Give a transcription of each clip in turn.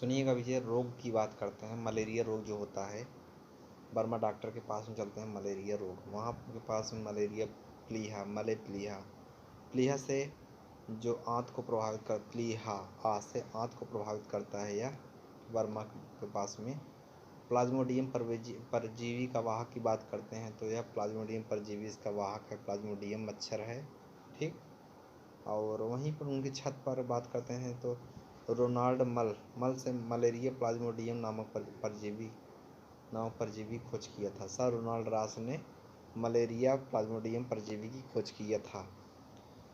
सुनिएगा विजय, रोग की बात करते हैं। मलेरिया रोग जो होता है, बर्मा डॉक्टर के पास में चलते हैं। मलेरिया रोग, वहाँ के पास में मलेरिया प्लीहा, मले प्लीहा, प्लीहा से जो आंत को प्रभावित कर, प्लीहा आ से आंत को प्रभावित करता है। यह बर्मा के पास में प्लाज्मोडियम परजीवी का वाहक की बात करते हैं तो यह प्लाज्मोडियम परजीवी इसका वाहक है। प्लाज्मोडियम मच्छर है, ठीक। और वहीं पर उनकी छत पर बात करते हैं तो रोनाल्ड मल से मलेरिया प्लाज्मोडियम नामक परजीवी खोज किया था। सर रोनाल्ड रास ने मलेरिया प्लाज्मोडियम परजीवी की खोज किया था।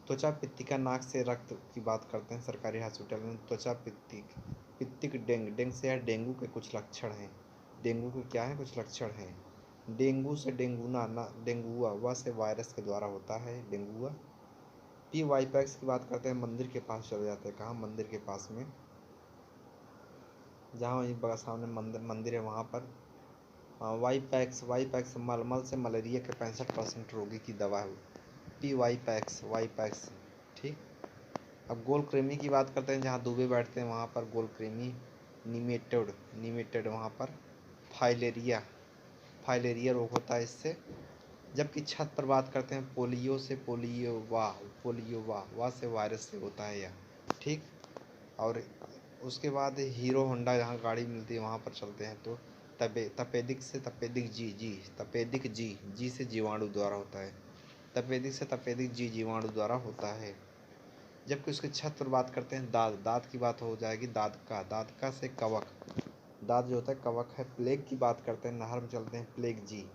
त्वचा पित्तिका, नाक से रक्त की बात करते हैं। सरकारी हॉस्पिटल में त्वचा पित्तिक डेंग से है डेंगू के कुछ लक्षण हैं। डेंगू के क्या हैं कुछ लक्षण हैं। डेंगू से डेंगूना ना डेंगुआ, वह से वायरस के द्वारा होता है डेंगुआ। पी वाईपैक्स की बात करते हैं। मंदिर के पास चले जाते हैं। कहाँ? मंदिर के पास में, जहाँ सामने मंदिर है वहाँ पर वाईपैक्स मलमल से मलेरिया के 65% रोगी की दवा है। पी वाईपैक्स, ठीक। अब गोलक्रेमी की बात करते हैं। जहाँ दूबे बैठते हैं वहाँ पर गोलक्रेमी। निमेटोड वहाँ पर फाइलेरिया रोग होता है इससे। जबकि छत पर बात करते हैं पोलियो से, पोलियोवा से वायरस से होता है यह, ठीक। और उसके बाद हीरो होंडा जहाँ गाड़ी मिलती है वहाँ पर चलते हैं तो तपेदिक जी से जीवाणु द्वारा होता है। तपेदिक से तपेदिक जी जीवाणु द्वारा होता है। जबकि उसके छत पर बात करते हैं दांत की बात हो जाएगी। दांत का से कवक, दांत जो होता है कवक है। प्लेग की बात करते हैं। नहर में चलते हैं प्लेग जी।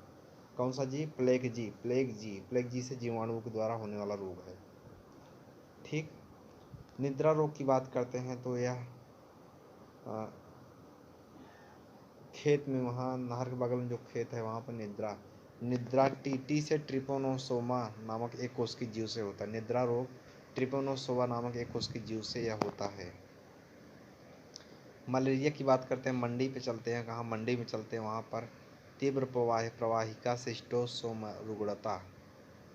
कौन सा जी? प्लेग जी से जीवाणुओं के द्वारा होने वाला रोग है, ठीक। निद्रा रोग की बात करते हैं तो यह खेत में, वहाँ नहर के बगल में जो खेत है वहाँ पर निद्रा टी से ट्रिपोनोसोमा नामक एक कोशिकीय जीव से होता है। निद्रा रोग ट्रिपोनोसोमा नामक एक कोशिकीय जीव से यह होता है। मलेरिया की बात करते हैं। मंडी पे चलते हैं। कहाँ? मंडी में चलते हैं वहाँ पर तीव्र प्रवाहिका सिस्टोसोमा रुग्णता,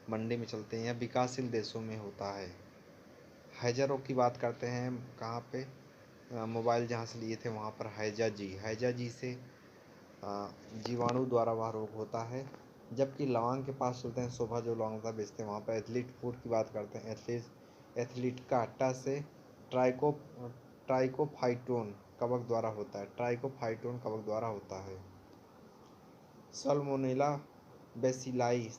मंडी में चलते हैं। यह विकासशील देशों में होता है। हैजा रोग की बात करते हैं। कहाँ पे? मोबाइल जहाँ से लिए थे वहाँ पर हैजा जी से जीवाणु द्वारा वह रोग होता है। जबकि लवांग के पास चलते हैं। शोभा जो लौंगता बेचते हैं वहाँ पर एथलीट फूड की बात करते हैं। एथलीट का आटा से ट्राइकोफाइटोन कवक द्वारा होता है। सल्मोनेला बेसिलाई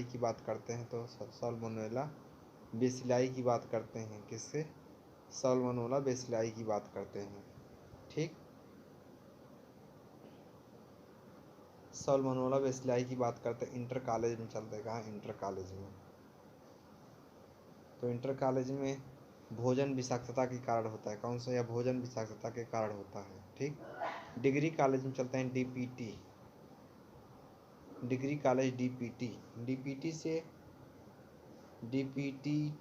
की बात करते हैं तो सल्मोनेला बेसिलाई की बात करते हैं। किससे? सल्मोनेला बेसिलाई की बात करते हैं, ठीक। सल्मोनेला बेसिलाई की बात करते हैं। इंटर कॉलेज में चलते हैं। कहाँ? इंटर कॉलेज में। तो इंटर कॉलेज में भोजन विषाक्तता के कारण होता है। कौन सा? यह भोजन विषाक्तता के कारण होता है, ठीक। डिग्री कॉलेज में चलते हैं। डिग्री कॉलेज डीपीटी से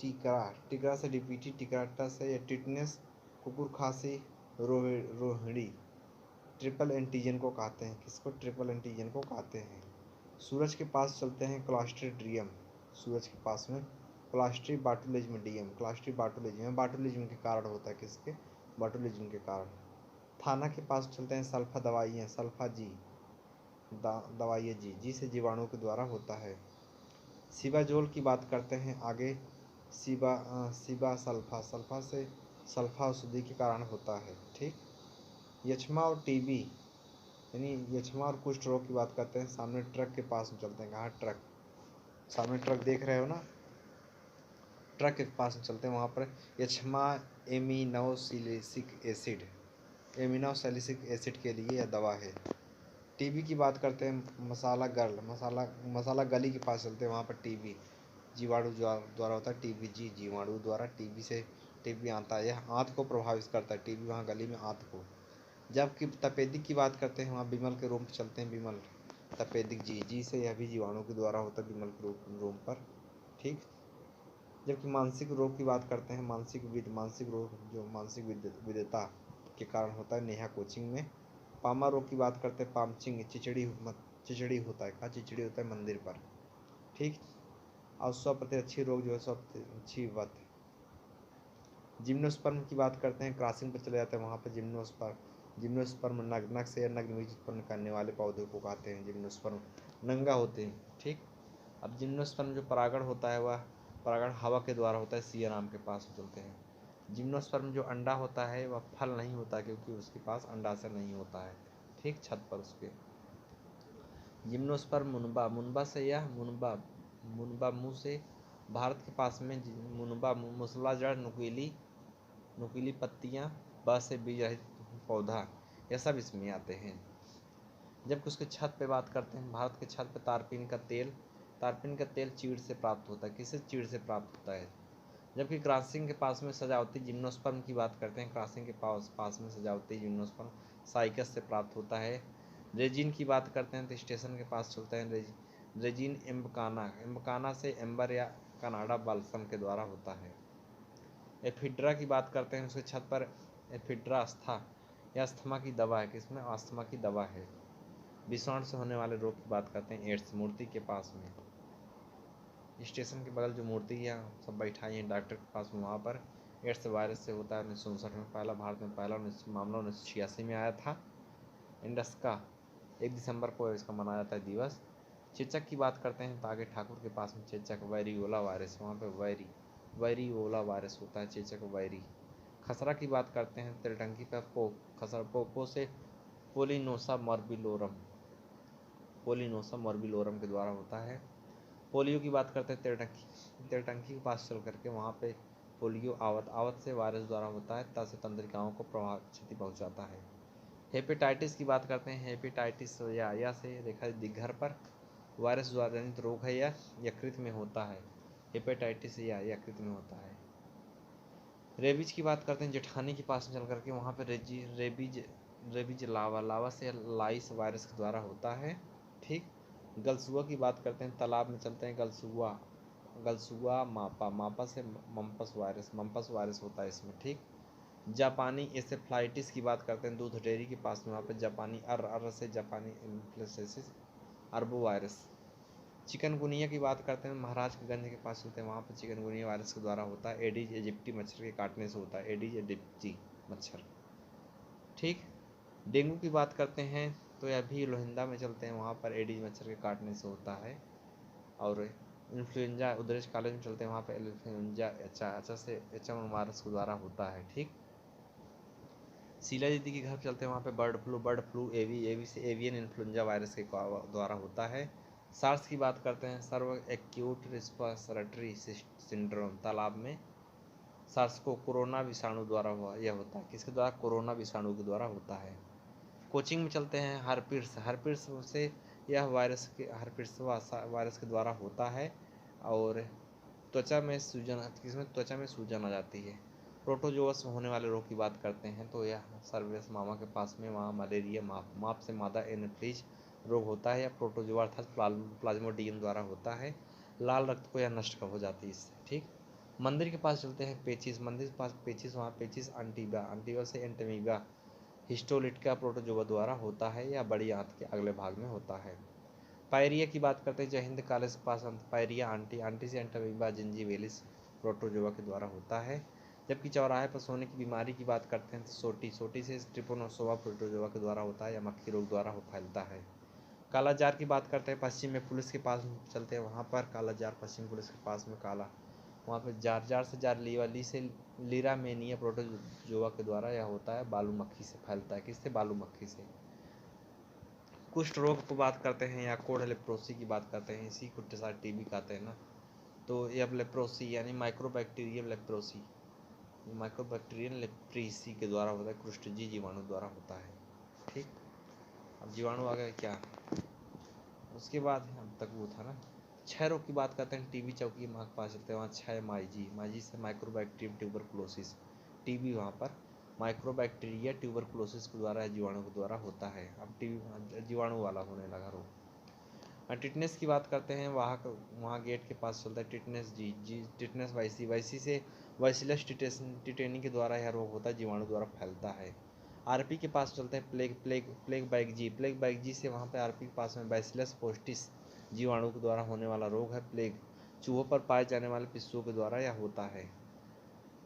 टिकरा से टिकराटा से टिटनेस, कुकुर खांसी, रोहिणी ट्रिपल एंटीजन को कहते हैं। किसको? ट्रिपल एंटीजन को कहते हैं। सूरज के पास चलते हैं। क्लॉस्ट्रीडियम, सूरज के पास में क्लॉस्ट्रीडियम बाटुलिज्म के कारण होता है। किसके? बाटुलिज्म के कारण। थाना के पास चलते हैं। सल्फा दवाइयाँ, सल्फा जी दवाइयाँ जी से जीवाणु के द्वारा होता है। सिबाजोल की बात करते हैं आगे। सिबा सल्फा से सल्फा औषधि के कारण होता है, ठीक। यक्ष्मा और टीबी यानी यक्ष्मा और कुष्ठ रोग की बात करते हैं। सामने ट्रक के पास में चलते हैं। कहाँ? ट्रक, सामने ट्रक देख रहे हो ना, ट्रक के पास में चलते हैं। वहाँ पर यक्ष्मा एमिनोसैलिसिक एसिड के लिए यह दवा है। टीबी की बात करते हैं। मसाला गली के पास चलते हैं। वहाँ पर टीबी जीवाणु द्वारा होता है। टीबी जी जीवाणु द्वारा टीबी आता है। यह आंत को प्रभावित करता है। टीबी वहाँ गली में आंत को। जबकि तपेदिक की बात करते हैं वहाँ विमल के रूम पर चलते हैं। विमल तपेदिक जी से यह भी जीवाणु के द्वारा होता है विमल के रूम पर, ठीक। जबकि मानसिक रोग की बात करते हैं। मानसिक रोग जो मानसिक विद्यता के कारण होता है। नेहा कोचिंग में। पामा रोग की बात करते हैं। पामचिंग चिचड़ी होता है। कहाँ? चिचड़ी होता है मंदिर पर, ठीक। और 100% अच्छी रोग जो है 100% अच्छी वत जिम्नोस्पर्म की बात करते हैं, क्रॉसिंग पर चले जाते हैं, वहाँ पर जिम्नोस्पर्म नग्नक से नग्न बीज उत्पन्न करने वाले पौधे को कहते हैं जिम्नोस्पर्म, नंगा होते हैं। ठीक, अब जिम्नोस्पर्म जो परागण होता है वह परागण हवा के द्वारा होता है, सीएनआम के पास चलते हैं। जिम्नोस्पर्म जो अंडा होता है वह फल नहीं होता क्योंकि उसके पास अंडाशय नहीं होता है। ठीक, छत पर उसके। जिम्नोस्पर्म मुनबा, मुनबा से यह मुनबा मुँह से, भारत के पास में मुनबा मूसला जड़, नुकीली पत्तियां, ब से बीज रहित पौधा, यह सब इसमें आते हैं। जबकि उसके छत पे बात करते हैं, भारत के छत पे तारपीन का तेल चीड़ से प्राप्त होता है। किससे? चीड़ से प्राप्त होता है। जबकि क्रॉसिंग के पास में सजावटी जिम्नोस्पर्म की बात करते हैं, क्रॉसिंग के पास में सजावटी जिम्नोस्पर्म साइकस से प्राप्त होता है। रेजिन की बात करते हैं तो स्टेशन के पास चलते हैं रेजिन एम्बकाना से एम्बर या कनाडा बाल्सम के द्वारा होता है। एफिड्रा की बात करते हैं, उसके छत पर एफिड्रा अस्था या अस्थमा की दवा है। किसमें? अस्थमा की दवा है। विषाणु से होने वाले रोग की बात करते हैं, एड्स, मूर्ति के पास में, स्टेशन के बगल जो मूर्ति है सब बैठाई है डॉक्टर के पास में, वहाँ पर एड्स वायरस से होता है। 1959 में पहला, भारत में पहला मामला 1986 में आया था। इंडस का 1 दिसंबर को इसका मनाया जाता है दिवस। चेचक की बात करते हैं तो आगे ठाकुर के पास में चेचक वेरियोला वायरस, वहाँ पे वेरियोला वायरस होता है, चेचक वैरी। खसरा की बात करते हैं तिलटंकी पर खसरा पोपो से पोलिनोसा मॉर्बिलोरम के द्वारा होता है। पोलियो की बात करते हैं तिलटंकी के पास चल करके, वहाँ पे पोलियो आवत से वायरस द्वारा होता है, तथा तंत्रिकाओं को क्षति पहुँचाता है। हेपेटाइटिस की बात करते हैं, हेपेटाइटिस या से रेखा दिग्घर पर वायरस द्वारा जनित रोग है, यह यकृत में होता है। हेपेटाइटिस या यकृत में होता है। रेबीज की बात करते हैं, जेठानी के पास चल करके, वहाँ पर रेबीज लावा से लाइस वायरस के द्वारा होता है। ठीक, गलसुआ की बात करते हैं, तालाब में चलते हैं, गलसुआ मापा से मम्पस वायरस होता है इसमें। ठीक, जापानी एसेफ्लाइटिस की बात करते हैं, दूध डेयरी के पास में, वहाँ पर जापानी से जापानी इन्फ्लुएंजा अरबो वायरस। चिकनगुनिया की बात करते हैं, महाराज के गंज के पास चलते हैं, वहाँ पर चिकनगुनिया वायरस के द्वारा होता है, एडिज इजिप्टी मच्छर के काटने से होता है, एडिज इजिप्टी मच्छर। ठीक, डेंगू की बात करते हैं तो यह भी लोहिंदा में चलते हैं, वहाँ पर एडिज मच्छर के काटने से होता है। और इन्फ्लुएंजा उधरेश कॉलेज में चलते हैं, वहाँ पर इन्फ्लुएंजा अच्छा से एच1 वायरस के द्वारा होता है। ठीक, शीला दीदी के घर चलते हैं, वहाँ पे बर्ड फ्लू एवी से एवियन इन्फ्लुएंजा वायरस के द्वारा होता है। सार्स की बात करते हैं, सर्व एक्यूट रेस्पिरेटरी सिंड्रोम, तालाब में सार्स को कोरोना विषाणु द्वारा हुआ, यह होता है। किसके द्वारा? कोरोना विषाणु के द्वारा होता है। कोचिंग में चलते हैं, हर्पिस से यह हर्पिस वायरस के द्वारा होता है। और त्वचा में सूजन आ जाती है। प्रोटोजोअस होने वाले रोग की बात करते हैं तो यह सर्वियस मामा के पास में, वहाँ मलेरिया माप से मादा एनफ्लूएंजा रोग होता है, या प्रोटोजोआ अर्थात प्लाज्मोडियम द्वारा होता है। लाल रक्त को यह नष्ट हो जाती है इससे। ठीक, मंदिर के पास चलते हैं, मंदिर के पास पेचिस, वहाँ पेचिस अंटीबा से एंटेमीबा हिस्टोलिट का प्रोटोजोआ द्वारा होता है, या बड़ी आंत के अगले भाग में होता है। पायरिया की बात करते हैं, जय हिंद कॉलेज के पास पायरिया आंटी से एंटेमीबा जिंजीवेलिस प्रोटोजोआ के द्वारा होता है। जबकि चौराहे पर सोने की बीमारी की बात करते हैं तो सोटी से ट्रिपोनोसोवा प्रोटोजोआ के द्वारा होता है, या मक्खी रोग द्वारा फैलता है। कालाजार की बात करते हैं, पश्चिम में पुलिस के पास चलते हैं, वहाँ पर कालाजार पश्चिम पुलिस के पास में वहाँ पर जार से ली से लीरामेनिया प्रोटोजोआ के द्वारा यह होता है, बालू मक्खी से फैलता है। किससे? बालू मक्खी से। कुष्ठ रोग को बात करते हैं, या कोढ़ लेप्रोसी की बात करते हैं, इसी को टीबी कहते हैं ना, तो यह लेप्रोसी यानी माइक्रोबैक्टीरियम लेप्रेसी के द्वारा होता है, कुष्ठजी जीवाणु द्वारा होता है। ठीक, अब जीवाणु आ गए क्या, उसके बाद अब तक वो था ना। क्षय रोग की बात करते हैं, टीबी चौकी माँ के पास चलते हैं, वहाँ क्षय माइजी से माइक्रोबैक्टीरियम ट्यूबरकुलोसिस, टीबी वहाँ पर माइक्रोबैक्टीरिया ट्यूबरकुलोसिस के द्वारा जीवाणु के द्वारा होता है। अब टीबी जीवाणु वाला होने लगा रोग। टिटनेस की बात करते हैं, वहाँ गेट के पास चलता है, टिटनेस वैसी से वाइसिलस टिटेनी के द्वारा यह रोग होता है, जीवाणु द्वारा फैलता है। आरपी के पास चलते हैं, प्लेग बैगजी से, वहाँ पे आरपी के पास में बैसिलस पोस्टिस जीवाणु के द्वारा होने वाला रोग है। प्लेग चूहों पर पाए जाने वाले पिस्सुओं के द्वारा यह होता है।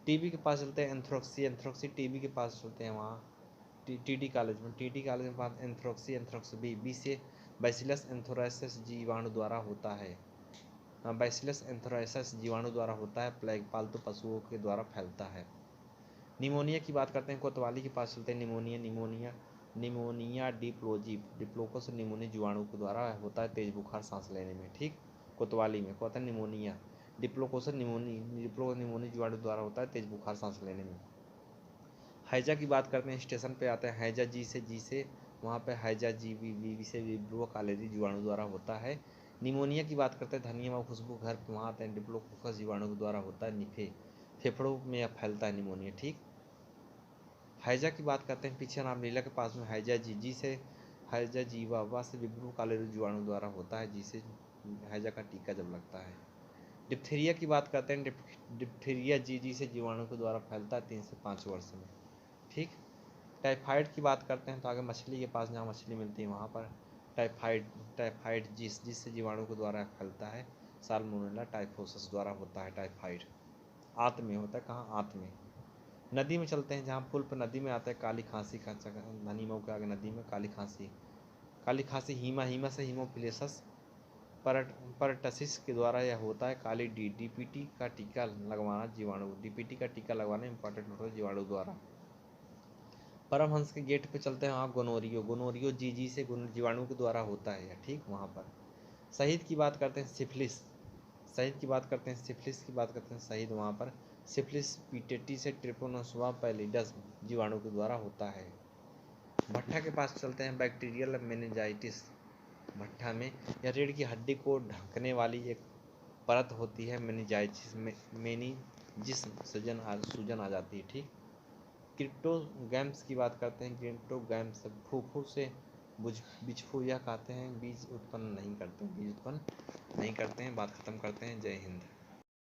टीबी के पास चलते हैं एंथ्रोक्सी टीबी के पास चलते हैं वहाँ टीटी कॉलेज में बात एंथ्रोक्सी बी से बैसिलस एंथ्राइसिस जीवाणु द्वारा होता है। बैसिलस एंथ्राइसिस जीवाणु द्वारा होता है, प्लेग पालतू पशुओं के द्वारा फैलता है। निमोनिया की बात करते हैं, कोतवाली के पास चलते हैं। निमोनिया डिप्लोकोस निमोनिया जीवाणु के द्वारा होता है, तेज बुखार सांस लेने में। ठीक, कोतवाली में कहते हैं निमोनिया डिप्लोकोस निमोनिया जीवाणु द्वारा होता है, तेज बुखार सांस लेने में। हैजा की बात करते हैं, स्टेशन पे आते हैं हैजा जी से वहाँ पे हैजा वी से विब्रो कॉलेरी जीवाणु द्वारा होता है। निमोनिया की बात करते हैं, धनिया व खुशबू घर पे वहाँ आते हैं, डिप्लोकोकस जीवाणु के द्वारा होता है, फेफड़ों में फैलता है निमोनिया। ठीक, हैजा की बात करते हैं, पीछे रामलीला के पास में हैजा जीवा से विब्रो कॉलेरी जीवाणु द्वारा होता है, जिसे हैजा का टीका जब लगता है। डिप्थीरिया की बात करते हैं, डिप्थीरिया जी से जीवाणु के द्वारा फैलता है 3 से 5 वर्ष में। ठीक, टाइफाइड की बात करते हैं तो आगे मछली के पास जहाँ मछली मिलती है वहाँ पर टाइफाइड जिससे जीवाणु के द्वारा फैलता है, साल्मोनेला टाइफोसस द्वारा होता है टाइफाइड। आंत में होता है, कहाँ? आंत में। नदी में चलते हैं, जहाँ पुल पर नदी में आता है काली खांसी का धनी मऊ के आगे नदी में काली खांसी हीमा से हीमोफिलेसस परटसिस के द्वारा यह होता है। काली डीपीटी का टीका लगवाना इंपॉर्टेंट होता है जीवाणु द्वारा। परमहंस के गेट पे चलते हैं, वहाँ गोनोरियो जी से जीवाणु के द्वारा होता है। ठीक, वहाँ पर शहीद की बात करते हैं, सिफिलिस की बात करते हैं शहीद वहाँ पर सिफिलिस पीटेटी से ट्रिपोनोसोवा पैलिडस जीवाणु के द्वारा होता है। भट्ठा के पास चलते हैं, बैक्टीरियल मेनिंजाइटिस। भट्ठा में या रीढ़ की हड्डी को ढकने वाली एक परत होती है, मेनिंजाइटिस सूजन आ जाती है। ठीक, क्रिप्टोगैम्स की बात करते हैं, क्रिप्टोगैम्स फूफू से बिजफू यह कहते हैं बीज उत्पन्न नहीं करते हैं। बात खत्म करते हैं। जय हिंद।